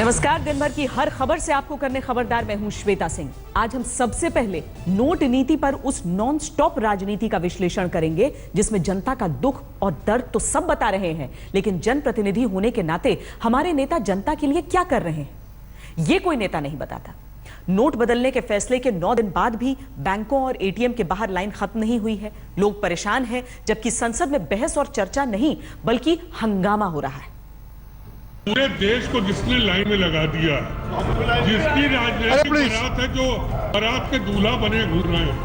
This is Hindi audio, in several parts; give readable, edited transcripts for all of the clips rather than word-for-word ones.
नमस्कार। दिन भर की हर खबर से आपको करने खबरदार, मैं हूं श्वेता सिंह। आज हम सबसे पहले नोट नीति पर उस नॉन स्टॉप राजनीति का विश्लेषण करेंगे जिसमें जनता का दुख और दर्द तो सब बता रहे हैं, लेकिन जनप्रतिनिधि होने के नाते हमारे नेता जनता के लिए क्या कर रहे हैं ये कोई नेता नहीं बताता। नोट बदलने के फैसले के 9 दिन बाद भी बैंकों और एटीएम के बाहर लाइन खत्म नहीं हुई है। लोग परेशान हैं, जबकि संसद में बहस और चर्चा नहीं बल्कि हंगामा हो रहा है। पूरे देश को जिसने लाइन में लगा दिया, जिसकी राजनीतिक बारात है, जो बारात के दूल्हा बने घूम रहे हैं,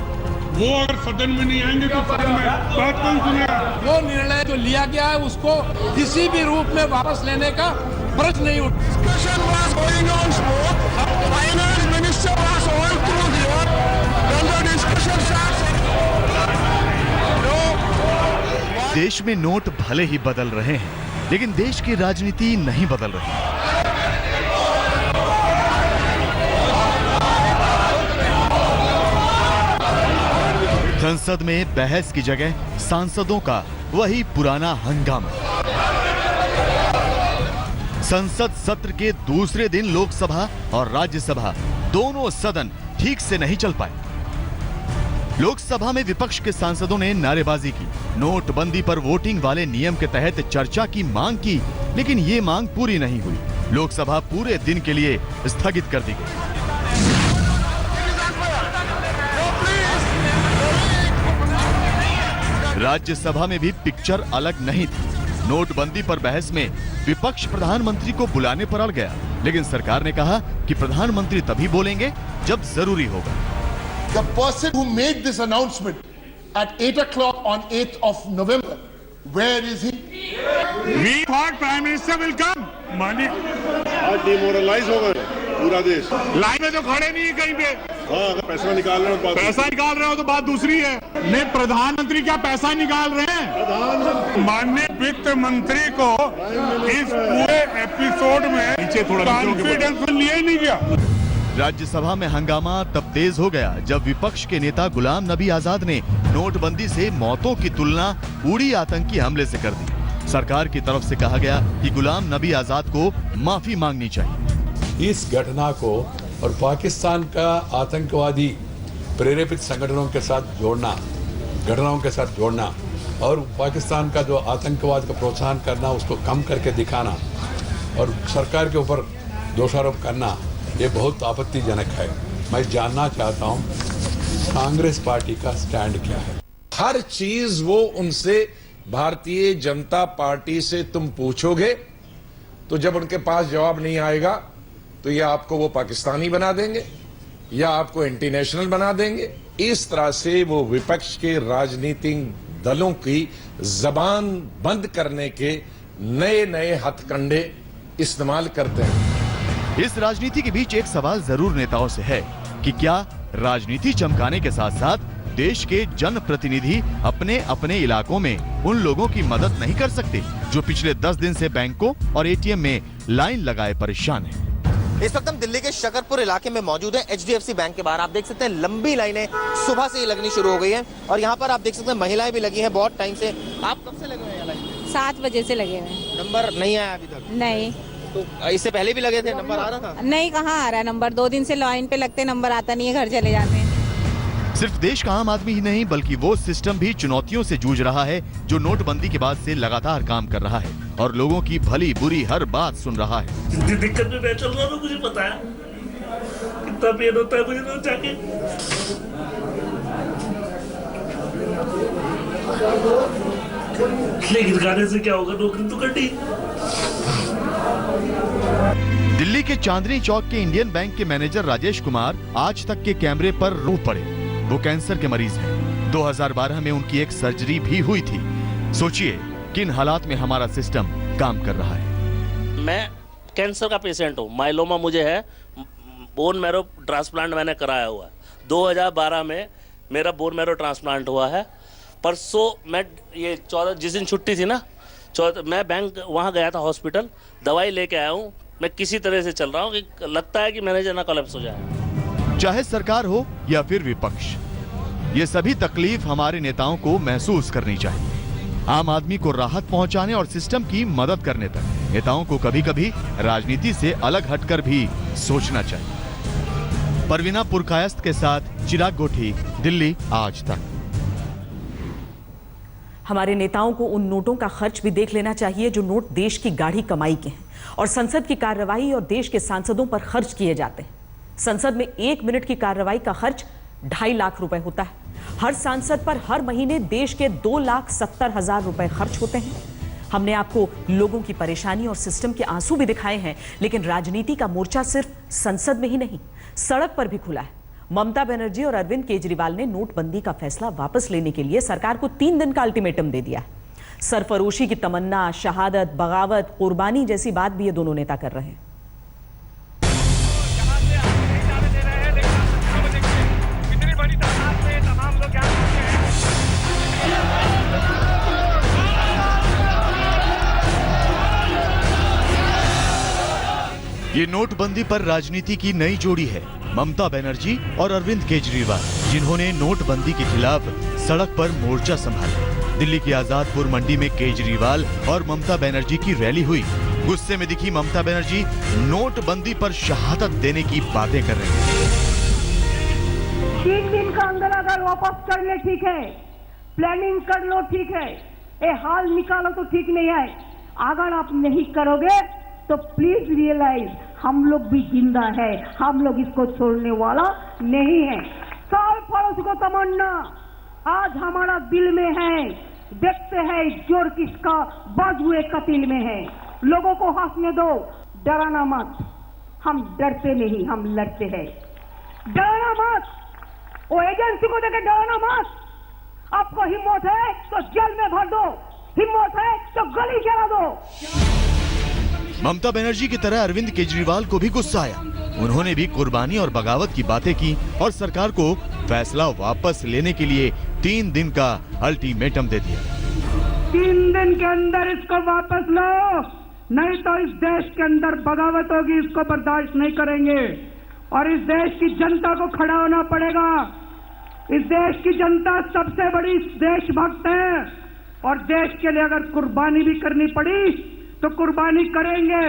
वो अगर सदन में नहीं आएंगे तो सदन में बात कौन सुनेगा? वो निर्णय जो लिया गया है उसको किसी भी रूप में वापस लेने का प्रश्न नहीं उठा। देश में नोट भले ही बदल रहे हैं, लेकिन देश की राजनीति नहीं बदल रही। संसद में बहस की जगह सांसदों का वही पुराना हंगामा। संसद सत्र के दूसरे दिन लोकसभा और राज्यसभा दोनों सदन ठीक से नहीं चल पाए। लोकसभा में विपक्ष के सांसदों ने नारेबाजी की, नोटबंदी पर वोटिंग वाले नियम के तहत चर्चा की मांग की, लेकिन ये मांग पूरी नहीं हुई। लोकसभा पूरे दिन के लिए स्थगित कर दी गई। राज्यसभा में भी पिक्चर अलग नहीं थी। नोटबंदी पर बहस में विपक्ष प्रधानमंत्री को बुलाने पर अड़ गया, लेकिन सरकार ने कहा कि प्रधानमंत्री तभी बोलेंगे जब जरूरी होगा। The person who made this announcement at 8 o'clock on 8th of November, where is he? We thought Prime Minister will come. Manik आज डिमोरलाइज हो गए पूरा देश। लाइन में तो खड़े नहीं है कहीं पे। हाँ, अगर पैसा निकाल रहे हो, पैसा निकाल रहे हो तो बात दूसरी है। नहीं, प्रधानमंत्री क्या पैसा निकाल रहे हैं? माननीय वित्त मंत्री को इस पूरे एपिसोड में नीचे थोड़ा कॉन्फिडेंस लिया ही नहीं गया। राज्यसभा में हंगामा तब तेज हो गया जब विपक्ष के नेता गुलाम नबी आजाद ने नोटबंदी से मौतों की तुलना उड़ी आतंकी हमले से कर दी। सरकार की तरफ से कहा गया कि गुलाम नबी आजाद को माफी मांगनी चाहिए। इस घटना को और पाकिस्तान का आतंकवादी प्रेरित संगठनों के साथ जोड़ना, घटनाओं के साथ जोड़ना और पाकिस्तान का जो आतंकवाद का प्रोत्साहन करना, उसको कम करके दिखाना और सरकार के ऊपर दोषारोप करना, ये बहुत आपत्तिजनक है। मैं जानना चाहता हूं कांग्रेस पार्टी का स्टैंड क्या है। हर चीज वो उनसे भारतीय जनता पार्टी से तुम पूछोगे तो जब उनके पास जवाब नहीं आएगा तो या आपको वो पाकिस्तानी बना देंगे या आपको इंटरनेशनल बना देंगे। इस तरह से वो विपक्ष के राजनीतिक दलों की जबान बंद करने के नए नए हथकंडे इस्तेमाल करते हैं। इस राजनीति के बीच एक सवाल जरूर नेताओं से है कि क्या राजनीति चमकाने के साथ साथ देश के जनप्रतिनिधि अपने अपने इलाकों में उन लोगों की मदद नहीं कर सकते जो पिछले 10 दिन से बैंकों और एटीएम में लाइन लगाए परेशान हैं। इस वक्त हम दिल्ली के शकरपुर इलाके में मौजूद हैं। HDFC बैंक के बाहर आप देख सकते हैं लंबी लाइनें सुबह से ही लगनी शुरू हो गई हैं और यहाँ पर आप देख सकते हैं महिलाएं भी लगी हैं बहुत टाइम से। आप कब से लगे हुए हैं लाइन? 7 बजे से लगे हुए हैं। नंबर नहीं आया अभी तक? नहीं। तो इससे पहले भी लगे थे, नंबर आ रहा था? नहीं, कहाँ आ रहा है नंबर। 2 दिन से लाइन पे लगते, नंबर आता नहीं है, घर चले जाते हैं। सिर्फ देश का आम आदमी ही नहीं बल्कि वो सिस्टम भी चुनौतियों से जूझ रहा है जो नोटबंदी के बाद से लगातार काम कर रहा है और लोगों की भली बुरी हर बात सुन रहा है। जितनी दिक्कत में मैं चल रहा हूँ मुझे पता है कितना पेन होता है मुझे तो जाके। लेकिन गाने से क्या होगा, नौकरी तो कटी। दिल्ली के चांदनी चौक के इंडियन बैंक के मैनेजर राजेश कुमार आज तक के कैमरे पर रो पड़े। वो कैंसर के मरीज हैं। 2012 में उनकी एक सर्जरी भी हुई थी। सोचिए किन हालात में हमारा सिस्टम काम कर रहा है। मैं कैंसर का पेशेंट हूँ, माइलोमा मुझे है, बोन मैरो ट्रांसप्लांट मैंने कराया हुआ है। 2012 में मेरा बोन मैरो ट्रांसप्लांट हुआ है। परसों मैं ये 14 जिस दिन छुट्टी थी ना, मैं बैंक वहाँ गया था हॉस्पिटल, दवाई लेके आया हूँ। मैं किसी तरह से चल रहा हूँ कि लगता है कि मैनेजर ना कोलैप्स हो जाए। चाहे सरकार हो या फिर विपक्ष, ये सभी तकलीफ हमारे नेताओं को महसूस करनी चाहिए। आम आदमी को राहत पहुंचाने और सिस्टम की मदद करने तक नेताओं को कभी कभी राजनीति से अलग हटकर भी सोचना चाहिए। परवीना पुरकायस्त के साथ चिराग गोठी, दिल्ली आज तक। हमारे नेताओं को उन नोटों का खर्च भी देख लेना चाहिए जो नोट देश की गाढ़ी कमाई के हैं और संसद की कार्रवाई और देश के सांसदों पर खर्च किए जाते हैं। संसद में 1 मिनट की कार्रवाई का खर्च 2.5 लाख रुपए होता है। हर सांसद पर हर महीने देश के 2,70,000 रुपए खर्च होते हैं। हमने आपको लोगों की परेशानी और सिस्टम के आंसू भी दिखाए हैं, लेकिन राजनीति का मोर्चा सिर्फ संसद में ही नहीं, सड़क पर भी खुला है। ममता बनर्जी और अरविंद केजरीवाल ने नोटबंदी का फैसला वापस लेने के लिए सरकार को 3 दिन का अल्टीमेटम दे दिया है। सरफरोशी की तमन्ना, शहादत, बगावत, कुर्बानी जैसी बात भी ये दोनों नेता कर रहे हैं। ये नोटबंदी पर राजनीति की नई जोड़ी है, ममता बनर्जी और अरविंद केजरीवाल, जिन्होंने नोटबंदी के खिलाफ सड़क पर मोर्चा संभाला। दिल्ली की आजादपुर मंडी में केजरीवाल और ममता बनर्जी की रैली हुई। गुस्से में दिखी ममता बनर्जी नोटबंदी पर शहादत देने की बातें कर रही हैं। 3 दिन का अंदर अगर वापस कर ले ठीक है, प्लानिंग कर लो ठीक है, ये हाल निकालो तो ठीक नहीं है। अगर आप नहीं करोगे तो प्लीज रियलाइज हम लोग भी जिंदा है, हम लोग इसको छोड़ने वाला नहीं है। साल पड़ोस को तमन्ना आज हमारा दिल में है, देखते हैं जोर किसका बाजुए कतिल में है। लोगों को हंसने दो, डराना मत। हम डरते नहीं, हम लड़ते हैं। डराना मत, वो एजेंसी को देकर डराना मत। आपको हिम्मत है तो जेल में भर दो, हिम्मत है तो गली जला दो। ममता बनर्जी की तरह अरविंद केजरीवाल को भी गुस्सा आया। उन्होंने भी कुर्बानी और बगावत की बातें की और सरकार को फैसला वापस लेने के लिए 3 दिन का अल्टीमेटम दे दिया। 3 दिन के अंदर इसको वापस लो, नहीं तो इस देश के अंदर बगावत होगी, इसको बर्दाश्त नहीं करेंगे और इस देश की जनता को खड़ा होना पड़ेगा। इस देश की जनता सबसे बड़ी देशभक्त है और देश के लिए अगर कुर्बानी भी करनी पड़ी तो कुर्बानी करेंगे।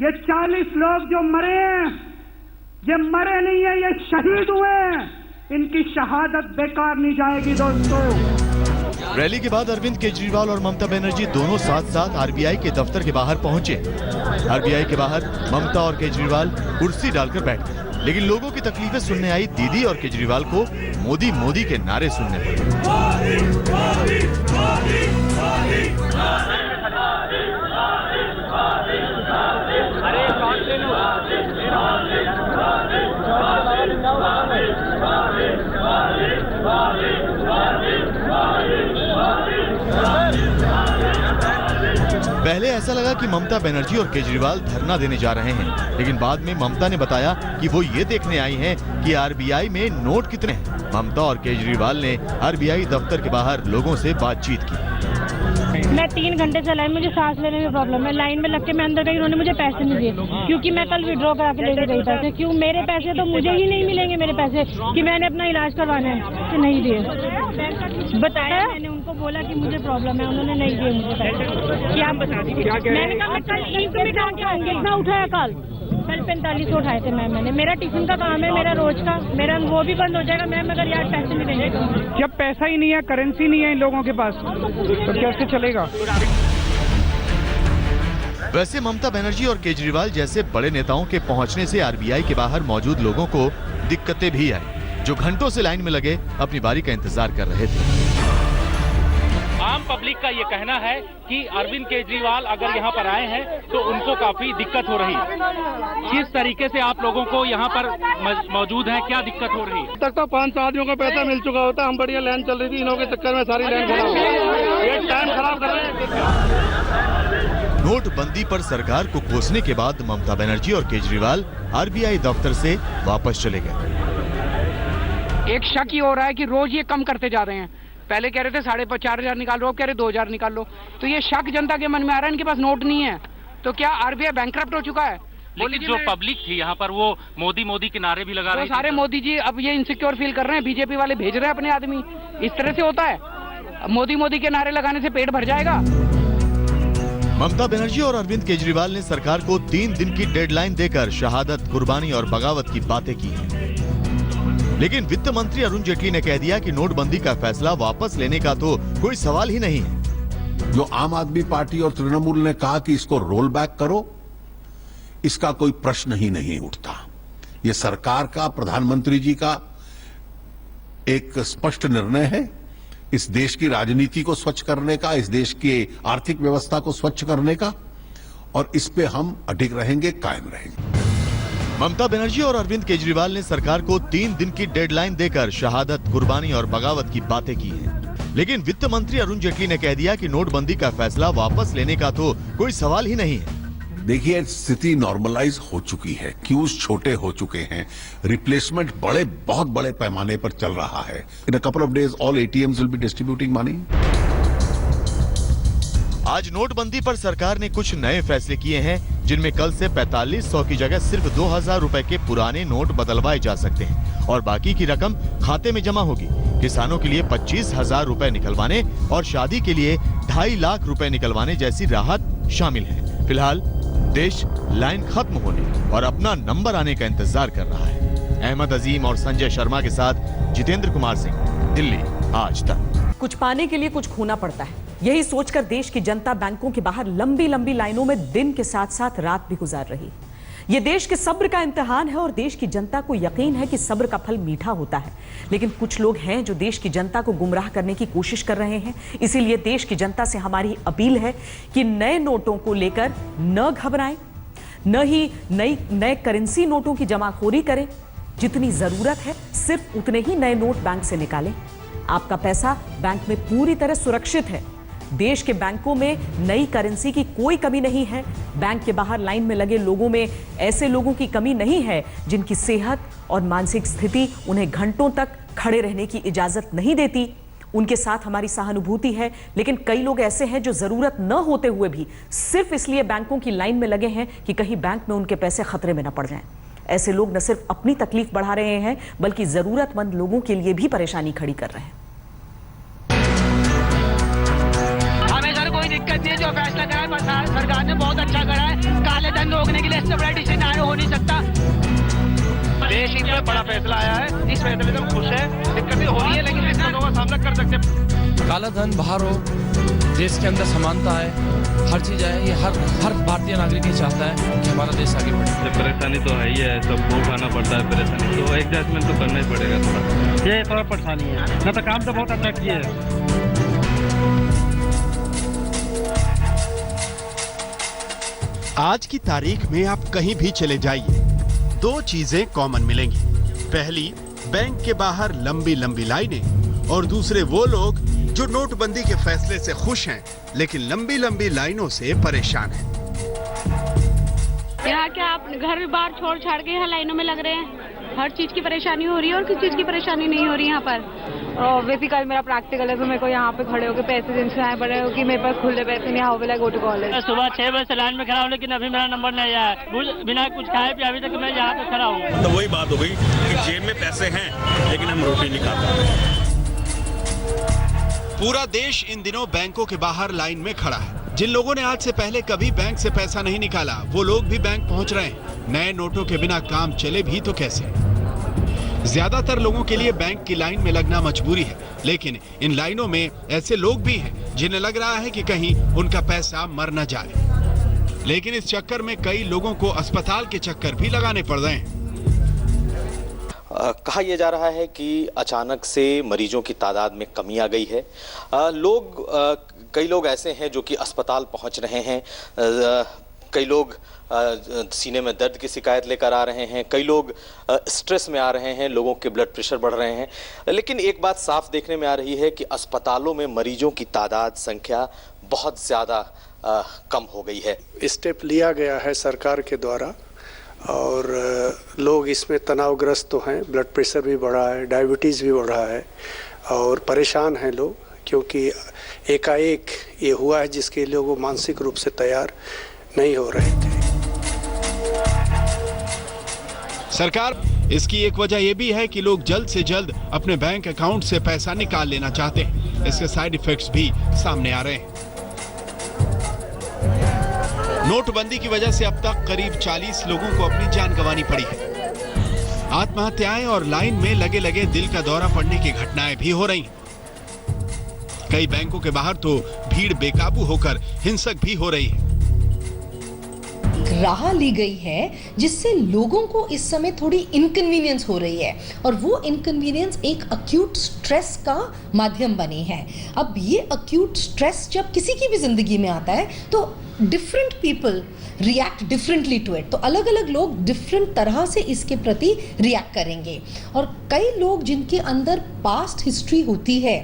ये 40 लोग जो मरे हैं, ये मरे नहीं है, ये शहीद हुए हैं। इनकी शहादत बेकार नहीं जाएगी दोस्तों। रैली के बाद अरविंद केजरीवाल और ममता बनर्जी दोनों साथ साथ आरबीआई के दफ्तर के बाहर पहुंचे। आरबीआई के बाहर ममता और केजरीवाल कुर्सी डालकर बैठ गए, लेकिन लोगों की तकलीफें सुनने आई दीदी और केजरीवाल को मोदी मोदी के नारे सुनने पड़े। पहले ऐसा लगा कि ममता बनर्जी और केजरीवाल धरना देने जा रहे हैं, लेकिन बाद में ममता ने बताया कि वो ये देखने आई हैं कि आरबीआई में नोट कितने हैं। ममता और केजरीवाल ने आरबीआई दफ्तर के बाहर लोगों से बातचीत की। मैं 3 घंटे से लाइन, मुझे सांस लेने में प्रॉब्लम है। लाइन में लग के मैं अंदर गई, उन्होंने मुझे पैसे नहीं दिए क्योंकि मैं कल विड्रॉ करा के लेके गई पैसे। क्यों मेरे पैसे तो मुझे ही नहीं मिलेंगे, मेरे पैसे कि मैंने अपना इलाज करवाना है कि नहीं दिए। बताया मैंने उनको, बोला कि मुझे प्रॉब्लम है, उन्होंने नहीं दिए मुझे पैसे। क्या आप बता दीजिए। मैंने कहा कल कितना उठाया, कल 45 उठाए थे मैम मैंने। मेरा टिफिन का काम है, मेरा रोज का, मेरा वो भी बंद हो जाएगा मैम अगर यार पैसे नहीं देंगे तो। जब पैसा ही नहीं है, करेंसी नहीं है इन लोगों के पास, तो कैसे चलेगा। वैसे ममता बनर्जी और केजरीवाल जैसे बड़े नेताओं के पहुंचने से आरबीआई के बाहर मौजूद लोगों को दिक्कतें भी आई, जो घंटों से लाइन में लगे अपनी बारी का इंतजार कर रहे थे। आम पब्लिक का ये कहना है कि अरविंद केजरीवाल अगर यहाँ पर आए हैं तो उनको काफी दिक्कत हो रही है। किस तरीके से आप लोगों को यहाँ पर मौजूद हैं, क्या दिक्कत हो रही है? तक तो 5 आदमियों का पैसा मिल चुका होता, हम बढ़िया लाइन चल रही थी, इन्हों के चक्कर में सारी लाइन खराब हो गई। ये टाइम खराब कर रहे हैं। नोटबंदी पर सरकार को कोसने के बाद ममता बनर्जी और केजरीवाल आरबीआई दफ्तर से वापस चले गए। एक शक ही हो रहा है कि रोज ये कम करते जा रहे हैं। पहले कह रहे थे 4,500 निकाल लो, अब कह रहे 2,000 निकाल लो। तो ये शक जनता के मन में आ रहा है, इनके पास नोट नहीं है। तो क्या आरबीआई बैंकक्रप्ट हो चुका है? लेकिन जो पब्लिक थी यहाँ पर वो मोदी मोदी के नारे भी लगा रहे थे। सारे मोदी जी अब ये इनसिक्योर फील कर रहे हैं, बीजेपी वाले भेज रहे हैं अपने आदमी। इस तरह से होता है। मोदी के नारे लगाने से पेट भर जाएगा? ममता बनर्जी और अरविंद केजरीवाल ने सरकार को 3 दिन की डेडलाइन देकर शहादत, कुर्बानी और बगावत की बातें की हैं। लेकिन वित्त मंत्री अरुण जेटली ने कह दिया कि नोटबंदी का फैसला वापस लेने का तो कोई सवाल ही नहीं है। जो आम आदमी पार्टी और तृणमूल ने कहा कि इसको रोल बैक करो, इसका कोई प्रश्न ही नहीं उठता। ये सरकार का, प्रधानमंत्री जी का एक स्पष्ट निर्णय है इस देश की राजनीति को स्वच्छ करने का, इस देश की आर्थिक व्यवस्था को स्वच्छ करने का, और इस पे हम अडिग रहेंगे, कायम रहेंगे। ममता बनर्जी और अरविंद केजरीवाल ने सरकार को 3 दिन की डेडलाइन देकर शहादत, कुर्बानी और बगावत की बातें की हैं। लेकिन वित्त मंत्री अरुण जेटली ने कह दिया कि नोटबंदी का फैसला वापस लेने का तो कोई सवाल ही नहीं है। देखिए, स्थिति नॉर्मलाइज हो चुकी है, क्यूज छोटे हो चुके हैं, रिप्लेसमेंट बहुत बड़े पैमाने पर चल रहा है। In a couple of days all ATMs will be distributing money. आज नोटबंदी पर सरकार ने कुछ नए फैसले किए हैं, जिनमें कल से 4500 की जगह सिर्फ 2000 रुपए के पुराने नोट बदलवाए जा सकते हैं और बाकी की रकम खाते में जमा होगी। किसानों के लिए 25,000 रुपए निकलवाने और शादी के लिए 2.5 लाख रुपए निकलवाने जैसी राहत शामिल है। फिलहाल देश लाइन खत्म होने और अपना नंबर आने का इंतजार कर रहा है। अहमद अजीम और संजय शर्मा के साथ जितेंद्र कुमार सिंह, दिल्ली, आज तक। कुछ पाने के लिए कुछ खोना पड़ता है, यही सोचकर देश की जनता बैंकों के बाहर लंबी लंबी लाइनों में दिन के साथ साथ रात भी गुजार रही। यह देश के सब्र का इम्तिहान है और देश की जनता को यकीन है कि सब्र का फल मीठा होता है। लेकिन कुछ लोग हैं जो देश की जनता को गुमराह करने की कोशिश कर रहे हैं। इसीलिए देश की जनता से हमारी अपील है कि नए नोटों को लेकर न घबराएं, न ही नए करेंसी नोटों की जमाखोरी करें। जितनी जरूरत है सिर्फ उतने ही नए नोट बैंक से निकालें। आपका पैसा बैंक में पूरी तरह सुरक्षित है। देश के बैंकों में नई करेंसी की कोई कमी नहीं है। बैंक के बाहर लाइन में लगे लोगों में ऐसे लोगों की कमी नहीं है जिनकी सेहत और मानसिक स्थिति उन्हें घंटों तक खड़े रहने की इजाजत नहीं देती। उनके साथ हमारी सहानुभूति है। लेकिन कई लोग ऐसे हैं जो जरूरत न होते हुए भी सिर्फ इसलिए बैंकों की लाइन में लगे हैं कि कहीं बैंक में उनके पैसे खतरे में न पड़ जाएं। ऐसे लोग न सिर्फ अपनी तकलीफ बढ़ा रहे हैं बल्कि जरूरतमंद लोगों के लिए भी परेशानी खड़ी कर रहे हैं। कोई दिक्कत नहीं है, जो फैसला करा है सरकार ने बहुत अच्छा करा है। काले धन रोकने के लिए इससे बड़ा डिसीजन हो नहीं सकता। देश में बड़ा फैसला आया है, इस फैसले से हम खुश है। दिक्कतें हो रही है लेकिन दिक्कतों का सामना कर सकते हैं। काला धन बाहर हो, देश के अंदर समानता है, हर चीज है। ये हर भारतीय नागरिक ये चाहता है कि हमारा देश आगे बढ़े। परेशानी तो है ही है, सबको उठाना पड़ता है परेशानी, तो एडजस्टमेंट तो करना ही पड़ेगा थोड़ा। ये थोड़ा परेशानी है, न तो काम तो बहुत अच्छा किया है। आज की तारीख में आप कहीं भी चले जाइए, 2 चीजें कॉमन मिलेंगी। पहली, बैंक के बाहर लंबी लंबी लाइनें, और दूसरे वो लोग जो नोटबंदी के फैसले से खुश हैं लेकिन लंबी लंबी लाइनों से परेशान हैं। यहाँ क्या आप घर बार छोड़ छाड़ के यहाँ लाइनों में लग रहे हैं? हर चीज की परेशानी हो रही है और किस चीज की परेशानी नहीं हो रही यहाँ पर। ऑब्वियसली कल मेरा प्रैक्टिकल है तो मेरे को यहाँ पे खड़े होकर पैसे जिनसे आए पड़े हो कि मेरे पास खुले पैसे नहीं, how will I go to college. सुबह 6 बजे से लाइन में खड़ा हूँ लेकिन अभी मेरा नंबर नहीं आया है। बिना कुछ खाए पिए अभी तक मैं यहाँ पे खड़ा हूँ। तो वही बात हो गई कि जेब में पैसे हैं लेकिन हम रोटी नहीं खाते। पूरा देश इन दिनों बैंकों के बाहर लाइन में खड़ा है। जिन लोगों ने आज से पहले कभी बैंक से पैसा नहीं निकाला वो लोग भी बैंक पहुंच रहे हैं। नए नोटों के बिना काम चले भी तो कैसे। ज्यादातर लोगों के लिए बैंक की लाइन में लगना मजबूरी है, लेकिन इन लाइनों में ऐसे लोग भी हैं जिन्हें लग रहा है कि कहीं उनका पैसा मर न जाए। लेकिन इस चक्कर में कई लोगों को अस्पताल के चक्कर भी लगाने पड़ रहे हैं। कहा यह जा रहा है कि अचानक से मरीजों की तादाद में कमी आ गई है। कई लोग ऐसे हैं जो कि अस्पताल पहुंच रहे हैं। कई लोग सीने में दर्द की शिकायत लेकर आ रहे हैं, कई लोग स्ट्रेस में आ रहे हैं, लोगों के ब्लड प्रेशर बढ़ रहे हैं। लेकिन एक बात साफ देखने में आ रही है कि अस्पतालों में मरीजों की तादाद, संख्या बहुत ज़्यादा कम हो गई है। स्टेप लिया गया है सरकार के द्वारा और लोग इसमें तनावग्रस्त तो हैं, ब्लड प्रेशर भी बढ़ा है, डायबिटीज़ भी बढ़ा है और परेशान हैं लोग, क्योंकि एकाएक ये हुआ है जिसके लिए वो मानसिक रूप से तैयार नहीं हो रहे थे। सरकार इसकी एक वजह यह भी है कि लोग जल्द से जल्द अपने बैंक अकाउंट से पैसा निकाल लेना चाहते हैं। इसके साइड इफेक्ट्स भी सामने आ रहे हैं। नोटबंदी की वजह से अब तक करीब 40 लोगों को अपनी जान गंवानी पड़ी है। आत्महत्याएं और लाइन में लगे लगे दिल का दौरा पड़ने की घटनाएं भी हो रही हैं। कई बैंकों के बाहर तो भीड़ बेकाबू होकर हिंसक भी हो रही है। राह ली गई है जिससे लोगों को इस समय थोड़ी इनकन्वीनियंस हो रही है और वो इनकन्वीनियंस एक अक्यूट स्ट्रेस का माध्यम बनी है। अब ये अक्यूट स्ट्रेस जब किसी की भी जिंदगी में आता है तो different people react differently to it. तो अलग अलग लोग डिफरेंट तरह से इसके प्रति रिएक्ट करेंगे और कई लोग जिनके अंदर पास्ट हिस्ट्री होती है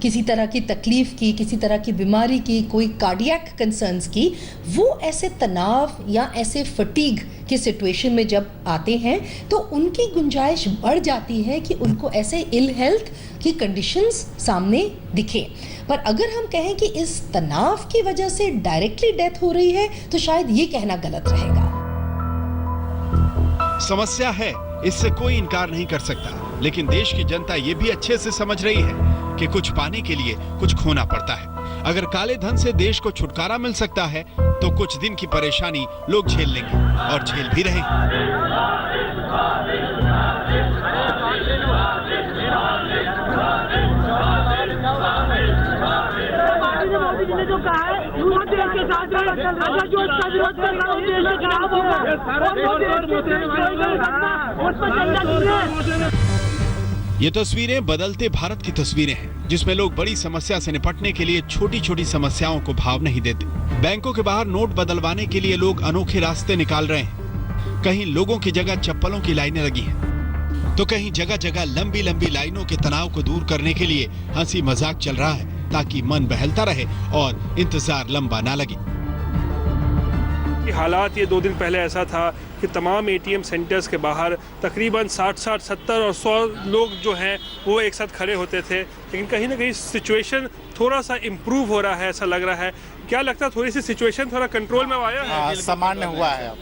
किसी तरह की तकलीफ की, किसी तरह की बीमारी की, कोई कार्डियक कंसर्न्स की, वो ऐसे तनाव या ऐसे फटीग के सिचुएशन में जब आते हैं तो उनकी गुंजाइश बढ़ जाती है कि उनको ऐसे इल हेल्थ की कंडीशंस सामने दिखे। पर अगर हम कहें कि इस तनाव की वजह से डायरेक्टली डेथ हो रही है तो शायद ये कहना गलत रहेगा। समस्या है, इससे कोई इनकार नहीं कर सकता, लेकिन देश की जनता ये भी अच्छे से समझ रही है कि कुछ पाने के लिए कुछ खोना पड़ता है। अगर काले धन से देश को छुटकारा मिल सकता है तो कुछ दिन की परेशानी लोग झेल लेंगे और झेल भी रहे। जो कहा है वो देश के साथ अगर जो इसका विरोध कर रहा है देश से खराब होगा। ये तस्वीरें बदलते भारत की तस्वीरें हैं, जिसमें लोग बड़ी समस्या से निपटने के लिए छोटी छोटी समस्याओं को भाव नहीं देते। बैंकों के बाहर नोट बदलवाने के लिए लोग अनोखे रास्ते निकाल रहे हैं। कहीं लोगों की जगह चप्पलों की लाइनें लगी हैं, तो कहीं जगह जगह लंबी लंबी लाइनों के तनाव को दूर करने के लिए हंसी मजाक चल रहा है ताकि मन बहलता रहे और इंतजार लंबा ना लगे। हालात ये 2 दिन पहले ऐसा था कि तमाम एटीएम सेंटर्स के बाहर तकरीबन 60, 70 और 100 लोग जो हैं वो एक साथ खड़े होते थे, लेकिन कहीं ना कहीं सिचुएशन थोड़ा सा इम्प्रूव हो रहा है, ऐसा लग रहा है। क्या लगता है थोड़ी सी सिचुएशन थोड़ा कंट्रोल में आया है? सामान्य हुआ है,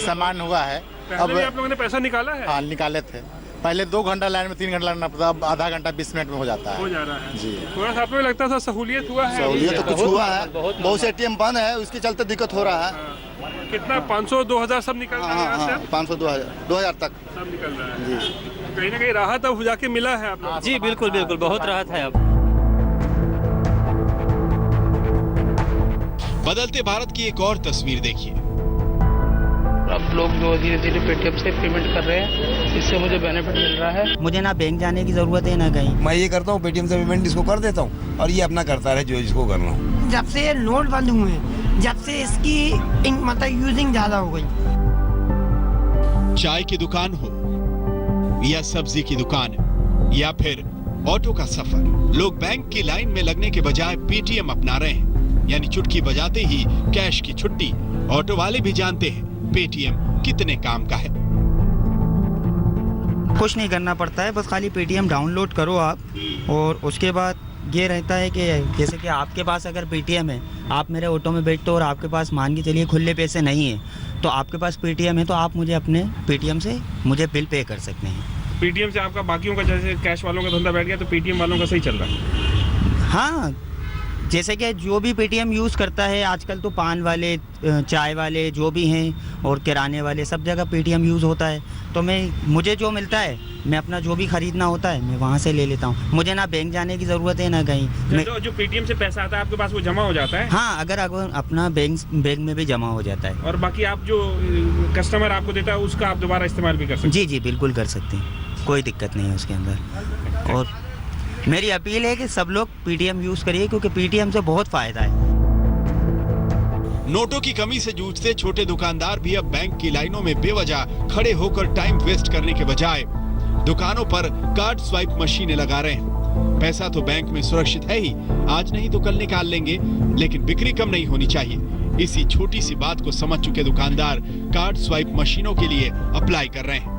सामान्य हुआ है। अब आप लोगों ने पैसा निकाला है? हाँ, निकाले थे। पहले 2 घंटा लाइन में, 3 घंटा लाइन में, अब आधा घंटा 20 मिनट में हो जाता है। हो जा रहा है जी। थोड़ा सा आपको लगता था सहूलियत हुआ है? सहूलियत तो कुछ हुआ है, बहुत से एटीएम बंद है, उसके चलते दिक्कत हो रहा है। कितना 500, 2000 सब निकल रहा है? हाँ, 500, 2000 तक सब निकल रहा है जी। कहीं ना कहीं राहत अब जाके मिला है आप लोग? जी बिल्कुल बिल्कुल, बहुत राहत है अब। बदलते भारत की एक और तस्वीर देखिए। अब लोग जो धीरे धीरे पेटीएम से पेमेंट कर रहे हैं, इससे मुझे बेनिफिट मिल रहा है। मुझे ना बैंक जाने की जरूरत है ना कहीं, मैं ये करता हूँ पेटीएम से पेमेंट इसको कर देता हूँ और ये अपना करता रहे जो जिसको करना हो। जब से ये नोट बंद हुए, जब से इसकी मतलब यूजिंग ज्यादा हो गई। चाय की दुकान हो या सब्जी की दुकान या फिर ऑटो का सफर, लोग बैंक की लाइन में लगने के बजाय पेटीएम अपना रहे हैं, यानी चुटकी बजाते ही कैश की छुट्टी। ऑटो वाले भी जानते हैं पेटीएम कितने काम का है। कुछ नहीं करना पड़ता है, बस खाली पेटीएम डाउनलोड करो आप और उसके बाद ये रहता है कि जैसे कि आपके पास अगर पेटीएम है, आप मेरे ऑटो में बैठते हो और आपके पास मान के चलिए खुले पैसे नहीं है, तो आपके पास पेटीएम है तो आप मुझे अपने पेटीएम से मुझे बिल पे कर सकते हैं। पेटीएम से आपका बाकियों का जैसे कैश वालों का धंधा बैठ गया तो पेटीएम वालों का सही चल रहा है? हाँ, जैसे कि जो भी पेटीएम यूज़ करता है आजकल तो पान वाले, चाय वाले जो भी हैं और किराने वाले, सब जगह पेटीएम यूज़ होता है। तो मुझे जो मिलता है मैं अपना जो भी खरीदना होता है मैं वहाँ से ले लेता हूँ। मुझे ना बैंक जाने की ज़रूरत है ना कहीं। जो पेटीएम से पैसा आता है आपके पास वो जमा हो जाता है? हाँ, अगर अपना बैंक में भी जमा हो जाता है। और बाकी आप जो कस्टमर आपको देता है उसका आप दोबारा इस्तेमाल भी कर सकते हैं? जी जी बिल्कुल कर सकते हैं, कोई दिक्कत नहीं है उसके अंदर। और मेरी अपील है कि सब लोग पेटीएम यूज़ करिए क्योंकि पेटीएम से बहुत फ़ायदा है। नोटों की कमी से जूझते छोटे दुकानदार भी अब बैंक की लाइनों में बेवजह खड़े होकर टाइम वेस्ट करने के बजाय दुकानों पर कार्ड स्वाइप मशीनें लगा रहे हैं। पैसा तो बैंक में सुरक्षित है ही, आज नहीं तो कल निकाल लेंगे, लेकिन बिक्री कम नहीं होनी चाहिए। इसी छोटी सी बात को समझ चुके दुकानदार कार्ड स्वाइप मशीनों के लिए अप्लाई कर रहे हैं।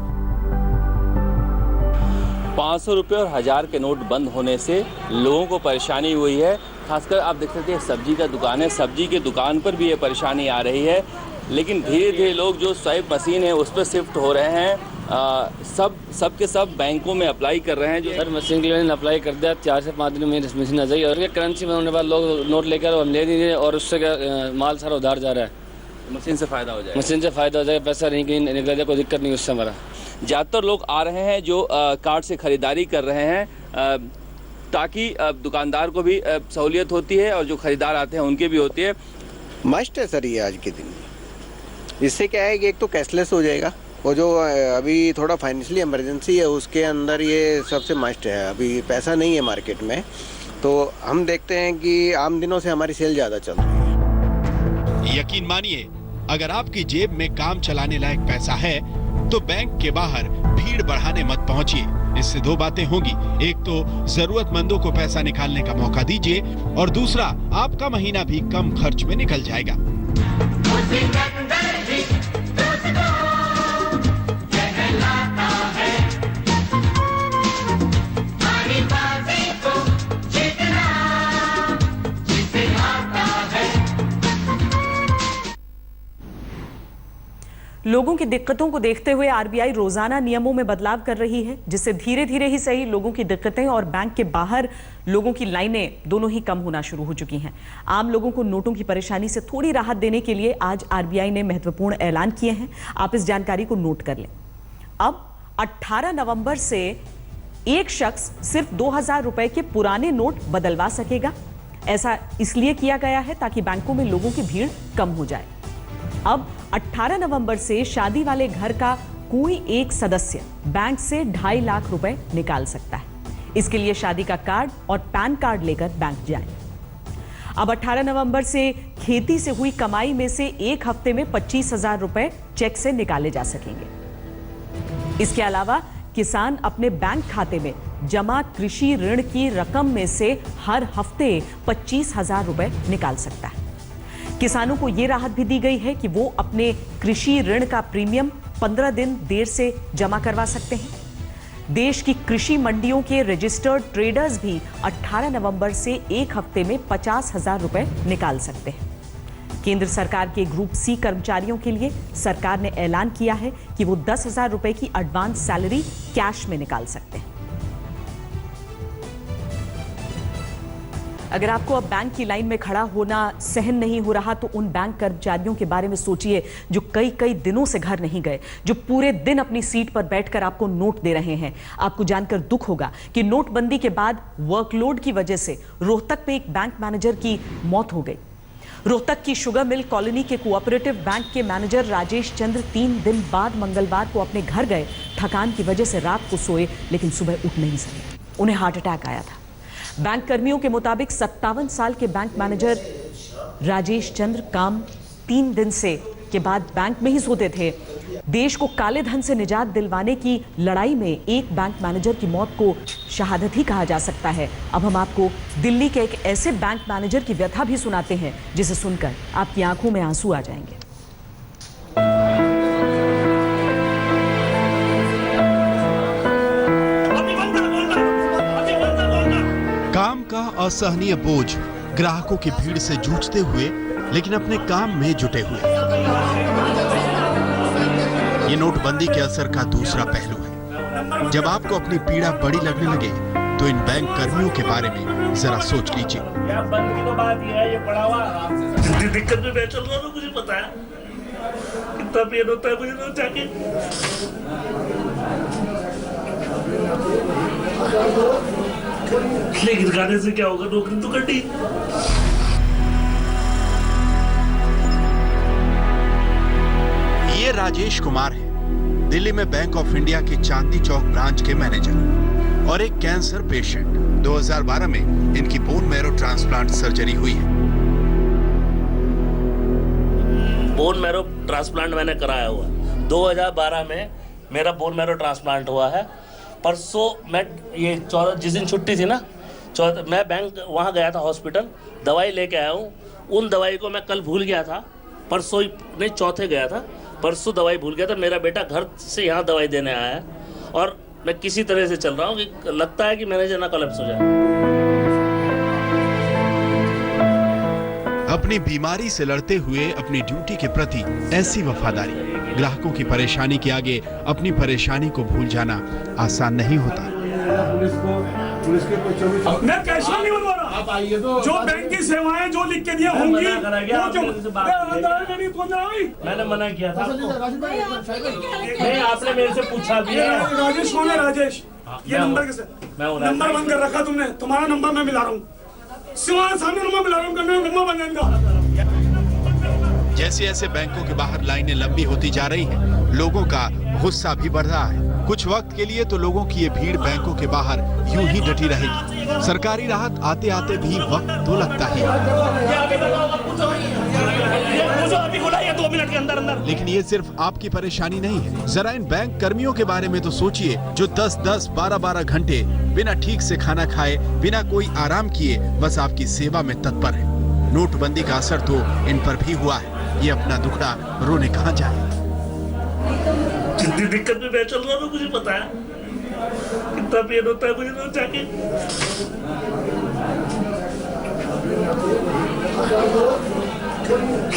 500 रुपये और 1000 के नोट बंद होने से लोगों को परेशानी हुई है। खासकर आप देख सकते हैं सब्जी का दुकान है, सब्जी की दुकान पर भी ये परेशानी आ रही है। लेकिन धीरे धीरे लोग जो स्वाइप मशीन है उस पर शिफ्ट हो रहे हैं। सब के सब बैंकों में अप्लाई कर रहे हैं। जो सर मशीन के लिए अप्लाई कर दिया, 4 से 5 दिन में मशीन आ जाएगी। और करेंसी में होने बाद लोग नोट लेकर हम ले नहीं रहे और उससे क्या माल सारा उधार जा रहा है। मशीन से फ़ायदा हो जाएगा। मशीन से फ़ायदा हो जाएगा, पैसा नहीं कहीं निकल जाए, कोई दिक्कत नहीं उससे हमारा। ज़्यादातर लोग आ रहे हैं जो कार्ड से ख़रीदारी कर रहे हैं, ताकि दुकानदार को भी सहूलियत होती है और जो ख़रीदार आते हैं उनके भी होती है। मस्ट है सर ये आज के दिन। इससे क्या है कि एक तो कैशलेस हो जाएगा, और जो अभी थोड़ा फाइनेंशियली इमरजेंसी है उसके अंदर ये सबसे मस्ट है। अभी पैसा नहीं है मार्केट में, तो हम देखते हैं कि आम दिनों से हमारी सेल ज़्यादा चल रही है। यकीन मानिए, अगर आपकी जेब में काम चलाने लायक पैसा है तो बैंक के बाहर भीड़ बढ़ाने मत पहुंचिए। इससे 2 बातें होंगी, एक तो जरूरतमंदों को पैसा निकालने का मौका दीजिए, और दूसरा आपका महीना भी कम खर्च में निकल जाएगा। लोगों की दिक्कतों को देखते हुए आरबीआई रोजाना नियमों में बदलाव कर रही है, जिससे धीरे धीरे ही सही लोगों की दिक्कतें और बैंक के बाहर लोगों की लाइनें दोनों ही कम होना शुरू हो चुकी हैं। आम लोगों को नोटों की परेशानी से थोड़ी राहत देने के लिए आज आरबीआई ने महत्वपूर्ण ऐलान किए हैं। आप इस जानकारी को नोट कर लें। अब 18 नवंबर से एक शख्स सिर्फ 2000 रुपए के पुराने नोट बदलवा सकेगा। ऐसा इसलिए किया गया है ताकि बैंकों में लोगों की भीड़ कम हो जाए। अब 18 नवंबर से शादी वाले घर का कोई एक सदस्य बैंक से 2.5 लाख रुपए निकाल सकता है। इसके लिए शादी का कार्ड और पैन कार्ड लेकर बैंक जाएं। अब 18 नवंबर से खेती से हुई कमाई में से एक हफ्ते में 25,000 रुपए चेक से निकाले जा सकेंगे। इसके अलावा किसान अपने बैंक खाते में जमा कृषि ऋण की रकम में से हर हफ्ते 25,000 रुपए निकाल सकता है। किसानों को यह राहत भी दी गई है कि वो अपने कृषि ऋण का प्रीमियम 15 दिन देर से जमा करवा सकते हैं। देश की कृषि मंडियों के रजिस्टर्ड ट्रेडर्स भी 18 नवंबर से एक हफ्ते में 50,000 रुपए निकाल सकते हैं। केंद्र सरकार के ग्रुप सी कर्मचारियों के लिए सरकार ने ऐलान किया है कि वो 10,000 रुपए की एडवांस सैलरी कैश में निकाल सकते हैं। अगर आपको अब बैंक की लाइन में खड़ा होना सहन नहीं हो रहा तो उन बैंक कर्मचारियों के बारे में सोचिए जो कई दिनों से घर नहीं गए, जो पूरे दिन अपनी सीट पर बैठकर आपको नोट दे रहे हैं। आपको जानकर दुख होगा कि नोटबंदी के बाद वर्कलोड की वजह से रोहतक में एक बैंक मैनेजर की मौत हो गई। रोहतक की शुगर मिल कॉलोनी के कोऑपरेटिव बैंक के मैनेजर राजेश चंद्र 3 दिन बाद मंगलवार को अपने घर गए। थकान की वजह से रात को सोए लेकिन सुबह उठ नहीं सके। उन्हें हार्ट अटैक आया था। बैंक कर्मियों के मुताबिक 57 साल के बैंक मैनेजर राजेश चंद्र काम 3 दिन से के बाद बैंक में ही सोते थे। देश को काले धन से निजात दिलवाने की लड़ाई में एक बैंक मैनेजर की मौत को शहादत ही कहा जा सकता है। अब हम आपको दिल्ली के एक ऐसे बैंक मैनेजर की व्यथा भी सुनाते हैं जिसे सुनकर आपकी आंखों में आंसू आ जाएंगे। काम का असहनीय बोझ, ग्राहकों की भीड़ से जूझते हुए लेकिन अपने काम में जुटे हुए। ये नोटबंदी के असर का दूसरा पहलू है। जब आपको अपनी पीड़ा बड़ी लगने लगे तो इन बैंक कर्मियों के बारे में जरा सोच लीजिए। दिक्कत में मैं चल रहा हूँ, मुझे पता है कितना पेन होता है मुझे रोज जाके। लेकिन गाने से क्या होगा, नौकरी तो करनी। ये राजेश कुमार है, दिल्ली में बैंक ऑफ इंडिया के चांदनी चौक ब्रांच के मैनेजर और एक कैंसर पेशेंट। 2012 में इनकी बोन मैरो ट्रांसप्लांट सर्जरी हुई है। बोन मैरो ट्रांसप्लांट मैंने कराया हुआ 2012 में मेरा बोन मैरो ट्रांसप्लांट हुआ है। परसों मैं ये 14 जिस दिन छुट्टी थी ना, मैं बैंक वहाँ गया था हॉस्पिटल, दवाई लेके आया हूँ। उन दवाई को मैं कल भूल गया था, परसों नहीं चौथे गया था, परसों दवाई भूल गया था। मेरा बेटा घर से यहाँ दवाई देने आया है और मैं किसी तरह से चल रहा हूँ कि लगता है कि मैनेजर ना कोलैप्स हो जाए। अब अपनी बीमारी से लड़ते हुए अपनी ड्यूटी के प्रति ऐसी वफादारी, ग्राहकों की परेशानी के आगे अपनी परेशानी को भूल जाना आसान नहीं होता। मैं कैश नहीं बनवा रहा। आप आइए तो जो बैंक की सेवाएं जो लिख के दिए होंगी वो जो मैंने मना किया था। नहीं, आपने मेरे से पूछा भी है। राजेश कौन है? राजेश, ये नंबर कैसे? नंबर बंद कर रखा तुमने। तुम्हारा नंबर मैं मिला रहा हूँ, सामने नंबर मिला रहा हूँ, नंबर बन जाएगा। जैसे ऐसे बैंकों के बाहर लाइनें लंबी होती जा रही हैं, लोगों का गुस्सा भी बढ़ रहा है। कुछ वक्त के लिए तो लोगों की ये भीड़ बैंकों के बाहर यूं ही डटी रहेगी। सरकारी राहत आते आते भी वक्त तो लगता ही है, लेकिन ये सिर्फ आपकी परेशानी नहीं है। जरा इन बैंक कर्मियों के बारे में तो सोचिए, जो 10-10, 12-12 घंटे बिना ठीक से खाना खाए, बिना कोई आराम किए बस आपकी सेवा में तत्पर है। नोटबंदी का असर तो इन पर भी हुआ है। ये अपना दुखड़ा रोने कहाँ जाए। जितनी दिक्कत में मैं चल रहा हूँ मुझे पता है, कितना पेन होता है मुझे रोज जाके।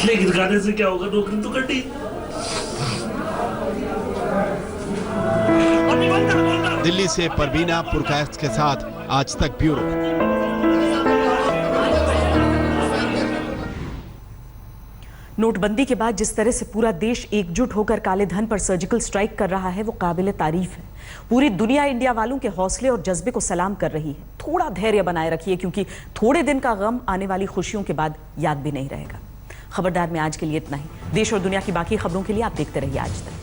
लेकिन गाने से क्या होगा, नौकरी तो करनी। दिल्ली से परवीना पुरकायत के साथ आज तक ब्यूरो। नोटबंदी के बाद जिस तरह से पूरा देश एकजुट होकर काले धन पर सर्जिकल स्ट्राइक कर रहा है वो काबिले तारीफ है। पूरी दुनिया इंडिया वालों के हौसले और जज्बे को सलाम कर रही है। थोड़ा धैर्य बनाए रखिए, क्योंकि थोड़े दिन का गम आने वाली खुशियों के बाद याद भी नहीं रहेगा। खबरदार में आज के लिए इतना ही। देश और दुनिया की बाकी खबरों के लिए आप देखते रहिए आज तक।